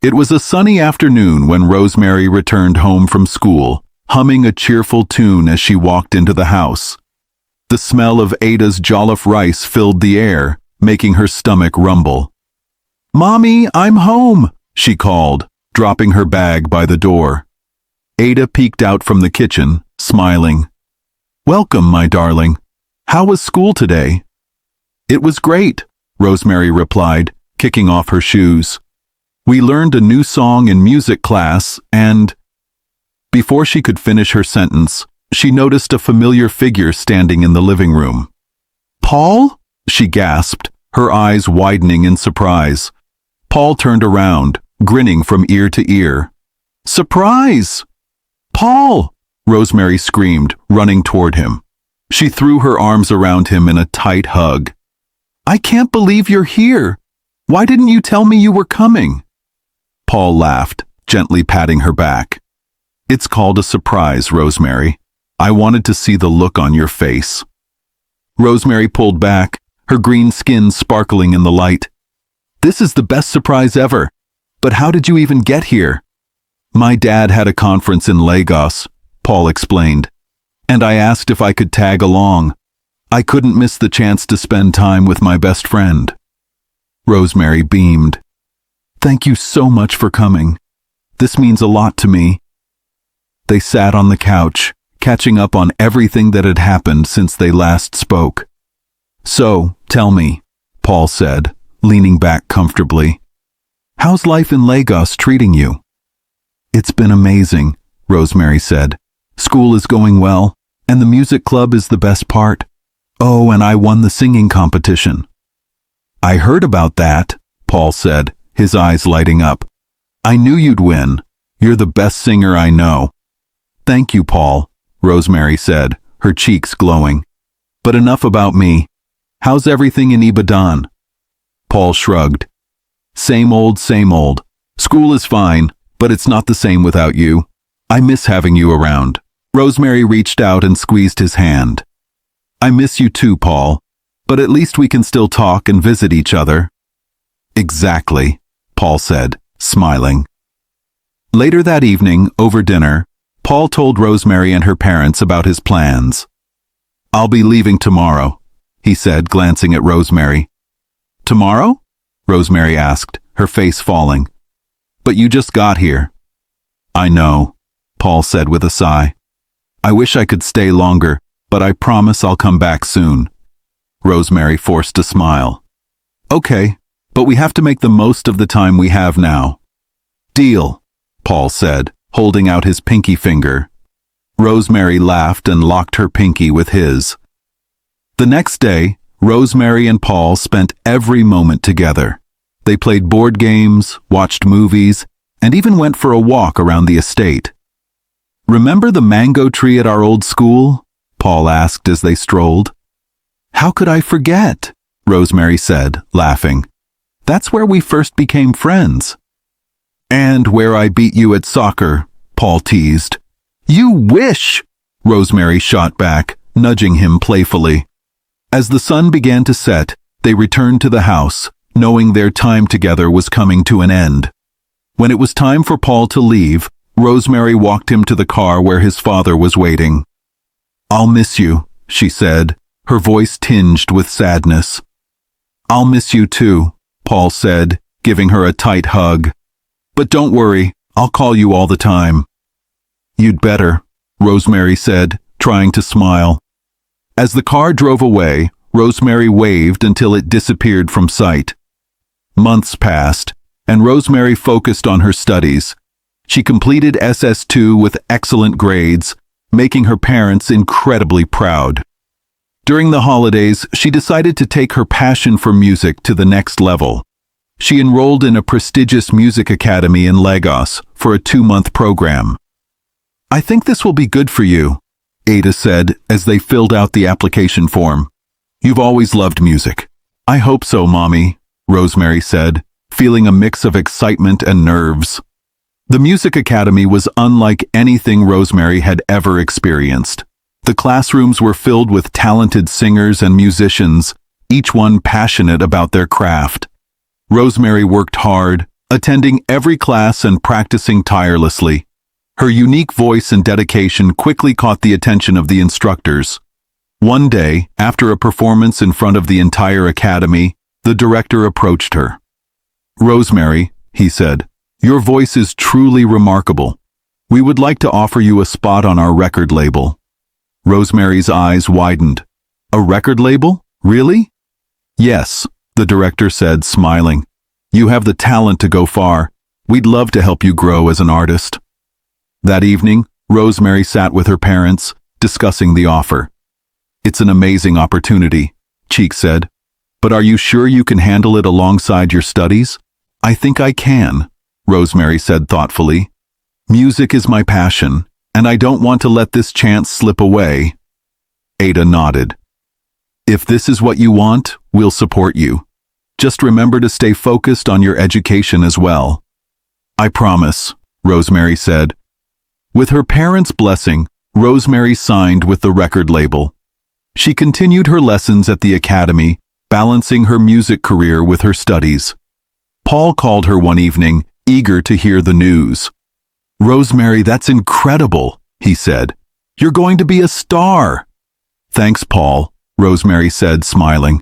It was a sunny afternoon when Rosemary returned home from school, humming a cheerful tune as she walked into the house. The smell of Ada's jollof rice filled the air, making her stomach rumble. "Mommy, I'm home," she called, dropping her bag by the door. Ada peeked out from the kitchen, smiling. "Welcome, my darling. How was school today?" "It was great," Rosemary replied, kicking off her shoes. "We learned a new song in music class and—" Before she could finish her sentence, she noticed a familiar figure standing in the living room. "Paul?" she gasped, her eyes widening in surprise. Paul turned around, grinning from ear to ear. "Surprise!" "Paul!" Rosemary screamed, running toward him. She threw her arms around him in a tight hug. "I can't believe you're here. Why didn't you tell me you were coming?" Paul laughed, gently patting her back. "It's called a surprise, Rosemary. I wanted to see the look on your face." Rosemary pulled back, her green skin sparkling in the light. "This is the best surprise ever. But how did you even get here?" "My dad had a conference in Lagos," Paul explained, "and I asked if I could tag along. I couldn't miss the chance to spend time with my best friend." Rosemary beamed. "Thank you so much for coming. This means a lot to me." They sat on the couch, catching up on everything that had happened since they last spoke. "So, tell me," Paul said, leaning back comfortably. "How's life in Lagos treating you?" "It's been amazing," Rosemary said. "School is going well, and the music club is the best part. Oh, and I won the singing competition." "I heard about that," Paul said, his eyes lighting up. "I knew you'd win. You're the best singer I know." "Thank you, Paul," Rosemary said, her cheeks glowing. "But enough about me. How's everything in Ibadan?" Paul shrugged. Same old, same old. School is fine, but it's not the same without you. I miss having you around." Rosemary reached out and squeezed his hand. "I miss you too, Paul, but at least we can still talk and visit each other." "Exactly," Paul said, smiling. Later that evening, over dinner, Paul told Rosemary and her parents about his plans. "I'll be leaving tomorrow," he said, glancing at Rosemary. "Tomorrow?" Rosemary asked, her face falling. "But you just got here." "I know," Paul said with a sigh. "I wish I could stay longer, but I promise I'll come back soon." Rosemary forced a smile. "Okay, but we have to make the most of the time we have now." "Deal," Paul said, holding out his pinky finger. Rosemary laughed and locked her pinky with his. The next day, Rosemary and Paul spent every moment together. They played board games, watched movies, and even went for a walk around the estate. "Remember the mango tree at our old school?" Paul asked as they strolled. "How could I forget?" Rosemary said, laughing. "That's where we first became friends." "And where I beat you at soccer," Paul teased. "You wish!" Rosemary shot back, nudging him playfully. As the sun began to set, they returned to the house, knowing their time together was coming to an end. When it was time for Paul to leave, Rosemary walked him to the car where his father was waiting. "I'll miss you," she said, her voice tinged with sadness. "I'll miss you too," Paul said, giving her a tight hug. "But don't worry, I'll call you all the time." "You'd better," Rosemary said, trying to smile. As the car drove away, Rosemary waved until it disappeared from sight. Months passed, and Rosemary focused on her studies. She completed SS2 with excellent grades, making her parents incredibly proud. During the holidays, she decided to take her passion for music to the next level. She enrolled in a prestigious music academy in Lagos for a 2-month program. "I think this will be good for you," Ada said as they filled out the application form. "You've always loved music." "I hope so, Mommy," Rosemary said, feeling a mix of excitement and nerves. The music academy was unlike anything Rosemary had ever experienced. The classrooms were filled with talented singers and musicians, each one passionate about their craft. Rosemary worked hard, attending every class and practicing tirelessly. Her unique voice and dedication quickly caught the attention of the instructors. One day, after a performance in front of the entire academy, the director approached her. "Rosemary," he said, "your voice is truly remarkable. We would like to offer you a spot on our record label." Rosemary's eyes widened. "A record label? Really?" "Yes," the director said, smiling. "You have the talent to go far. We'd love to help you grow as an artist." That evening, Rosemary sat with her parents, discussing the offer. "It's an amazing opportunity," Cheek said. "But are you sure you can handle it alongside your studies?" "I think I can," Rosemary said thoughtfully. "Music is my passion, and I don't want to let this chance slip away." Ada nodded. "If this is what you want, we'll support you. Just remember to stay focused on your education as well." "I promise," Rosemary said. With her parents' blessing, Rosemary signed with the record label. She continued her lessons at the academy, balancing her music career with her studies. Paul called her one evening, eager to hear the news. "Rosemary, that's incredible," he said. "You're going to be a star." "Thanks, Paul," Rosemary said, smiling.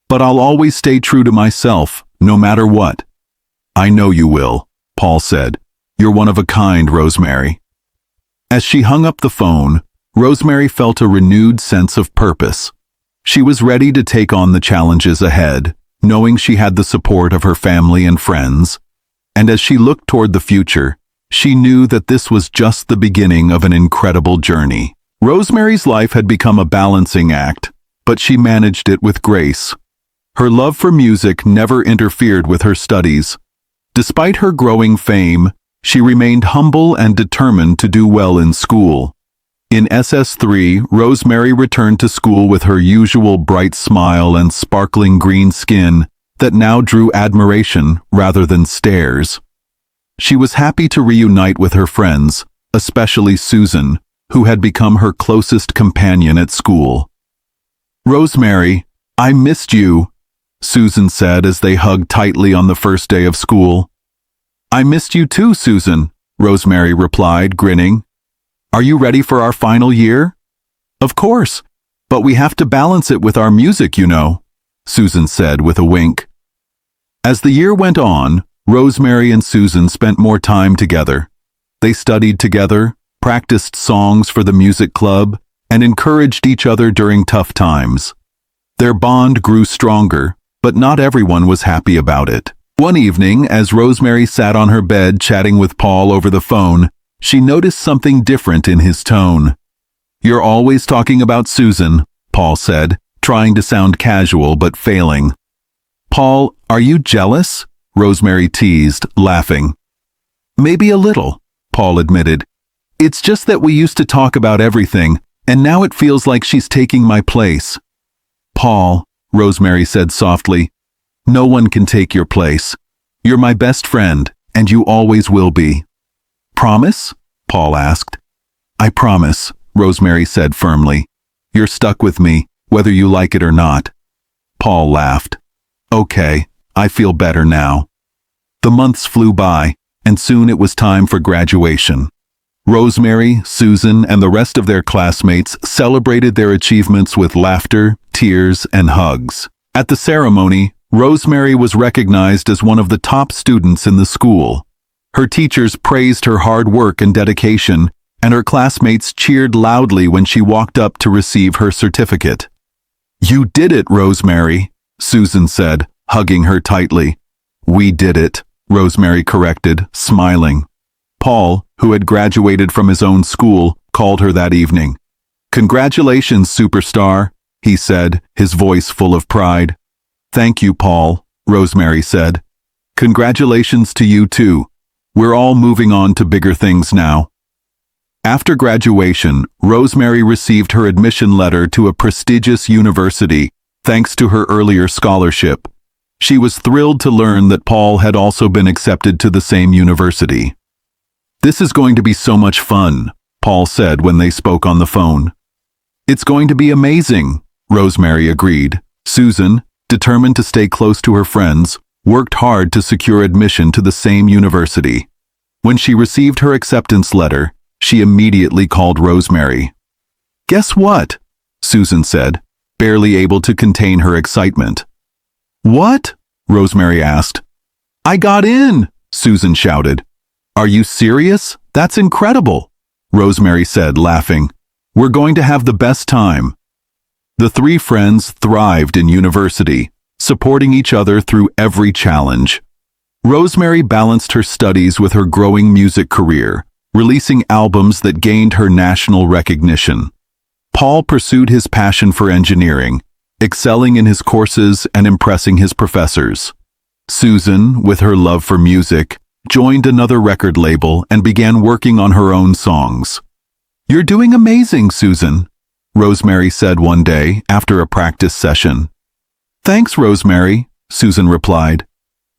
"But I'll always stay true to myself, no matter what." "I know you will," Paul said. "You're one of a kind, Rosemary." As she hung up the phone, Rosemary felt a renewed sense of purpose. She was ready to take on the challenges ahead, knowing she had the support of her family and friends. And as she looked toward the future, she knew that this was just the beginning of an incredible journey. Rosemary's life had become a balancing act, but she managed it with grace. Her love for music never interfered with her studies. Despite her growing fame, she remained humble and determined to do well in school. In SS3, Rosemary returned to school with her usual bright smile and sparkling green skin that now drew admiration rather than stares. She was happy to reunite with her friends, especially Susan, who had become her closest companion at school. "Rosemary, I missed you," Susan said as they hugged tightly on the first day of school. "I missed you too, Susan," Rosemary replied, grinning. "Are you ready for our final year?" "Of course, but we have to balance it with our music, you know," Susan said with a wink. As the year went on, Rosemary and Susan spent more time together. They studied together, practiced songs for the music club, and encouraged each other during tough times. Their bond grew stronger, but not everyone was happy about it. One evening, as Rosemary sat on her bed chatting with Paul over the phone, she noticed something different in his tone. "You're always talking about Susan," Paul said, trying to sound casual but failing. "Paul, are you jealous?" Rosemary teased, laughing. "Maybe a little," Paul admitted. "It's just that we used to talk about everything, and now it feels like she's taking my place." "Paul," Rosemary said softly, "no one can take your place. You're my best friend, and you always will be." "Promise?" Paul asked. "I promise," Rosemary said firmly. "You're stuck with me, whether you like it or not." Paul laughed. "Okay, I feel better now." The months flew by, and soon it was time for graduation. Rosemary, Susan, and the rest of their classmates celebrated their achievements with laughter, tears, and hugs. At the ceremony, Rosemary was recognized as one of the top students in the school. Her teachers praised her hard work and dedication, and her classmates cheered loudly when she walked up to receive her certificate. "You did it, Rosemary," Susan said, hugging her tightly. "We did it," Rosemary corrected, smiling. Paul, who had graduated from his own school, called her that evening. "Congratulations, superstar," he said, his voice full of pride. "Thank you, Paul," Rosemary said. "Congratulations to you too. We're all moving on to bigger things now." After graduation, Rosemary received her admission letter to a prestigious university, thanks to her earlier scholarship. She was thrilled to learn that Paul had also been accepted to the same university. "This is going to be so much fun," Paul said when they spoke on the phone. "It's going to be amazing," Rosemary agreed. Susan, determined to stay close to her friends, worked hard to secure admission to the same university. When she received her acceptance letter, she immediately called Rosemary. "Guess what?" Susan said, barely able to contain her excitement. "What?" Rosemary asked. "I got in!" Susan shouted. "Are you serious? That's incredible!" Rosemary said, laughing. "We're going to have the best time." The three friends thrived in university, supporting each other through every challenge. Rosemary balanced her studies with her growing music career, releasing albums that gained her national recognition. Paul pursued his passion for engineering, excelling in his courses and impressing his professors. Susan, with her love for music, joined another record label and began working on her own songs. "You're doing amazing, Susan," Rosemary said one day after a practice session. "Thanks, Rosemary," Susan replied.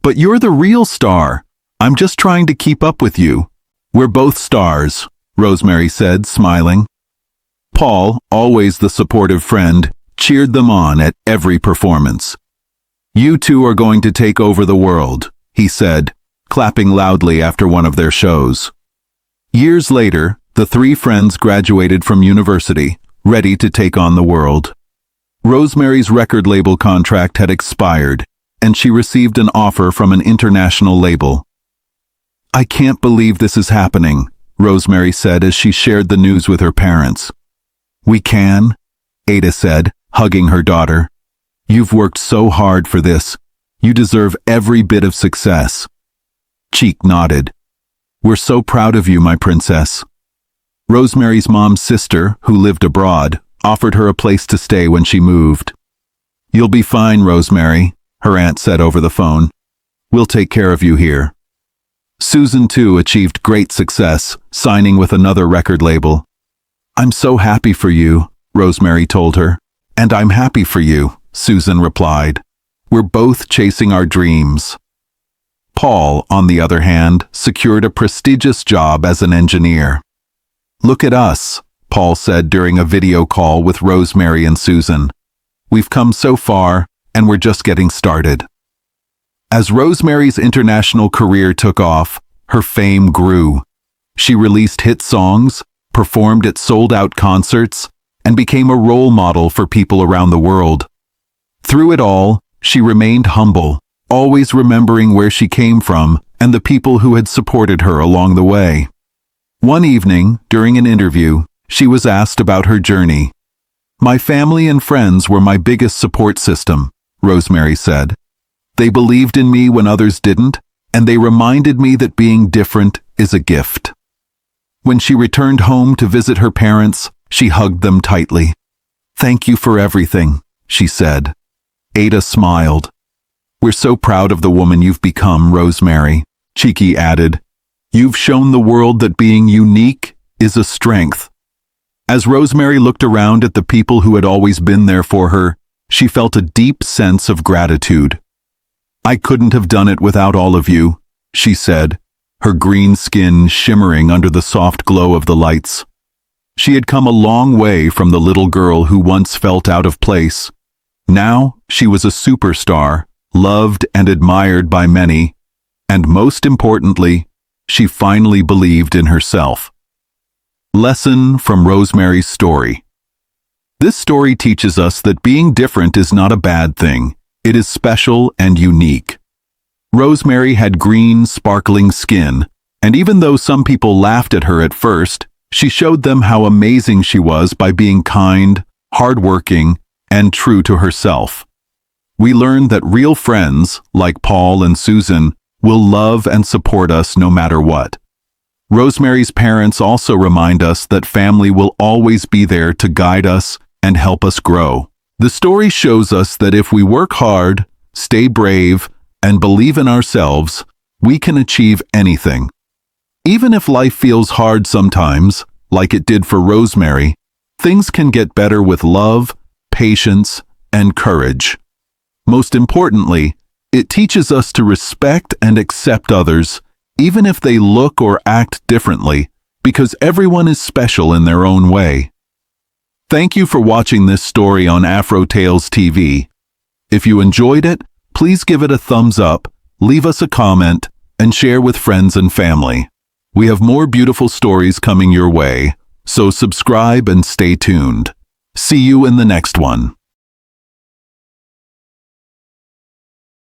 "But you're the real star. I'm just trying to keep up with you." "We're both stars," Rosemary said, smiling. Paul, always the supportive friend, cheered them on at every performance. "You two are going to take over the world," he said, clapping loudly after one of their shows. Years later, the three friends graduated from university, ready to take on the world. Rosemary's record label contract had expired, and she received an offer from an international label. "I can't believe this is happening," Rosemary said as she shared the news with her parents. "We can," Ada said, hugging her daughter. "You've worked so hard for this. You deserve every bit of success." Cheek nodded. "We're so proud of you, my princess." Rosemary's mom's sister, who lived abroad, offered her a place to stay when she moved. "You'll be fine, Rosemary," her aunt said over the phone. "We'll take care of you here." Susan, too, achieved great success, signing with another record label. "I'm so happy for you," Rosemary told her. "And I'm happy for you," Susan replied. "We're both chasing our dreams." Paul, on the other hand, secured a prestigious job as an engineer. "Look at us," Paul said during a video call with Rosemary and Susan. "We've come so far, and we're just getting started." As Rosemary's international career took off, her fame grew. She released hit songs, performed at sold-out concerts, and became a role model for people around the world. Through it all, she remained humble, always remembering where she came from and the people who had supported her along the way. One evening, during an interview, she was asked about her journey. "My family and friends were my biggest support system," Rosemary said. "They believed in me when others didn't, and they reminded me that being different is a gift." When she returned home to visit her parents, she hugged them tightly. "Thank you for everything," she said. Ada smiled. "We're so proud of the woman you've become, Rosemary," Cheeky added. "You've shown the world that being unique is a strength." As Rosemary looked around at the people who had always been there for her, she felt a deep sense of gratitude. "I couldn't have done it without all of you," she said, her green skin shimmering under the soft glow of the lights. She had come a long way from the little girl who once felt out of place. Now she was a superstar, loved and admired by many, and most importantly, she finally believed in herself. Lesson from Rosemary's story. This story teaches us that being different is not a bad thing. It is special and unique. Rosemary had green, sparkling skin, and even though some people laughed at her at first, she showed them how amazing she was by being kind, hardworking, and true to herself. We learned that real friends, like Paul and Susan, will love and support us no matter what. Rosemary's parents also remind us that family will always be there to guide us and help us grow. The story shows us that if we work hard, stay brave, and believe in ourselves, we can achieve anything. Even if life feels hard sometimes, like it did for Rosemary, things can get better with love, patience, and courage. Most importantly, it teaches us to respect and accept others, even if they look or act differently, because everyone is special in their own way. Thank you for watching this story on Afro Tales TV. If you enjoyed it, please give it a thumbs up leave us a comment, and share with friends and family. We have more beautiful stories coming your way, so subscribe and stay tuned. See you in the next one.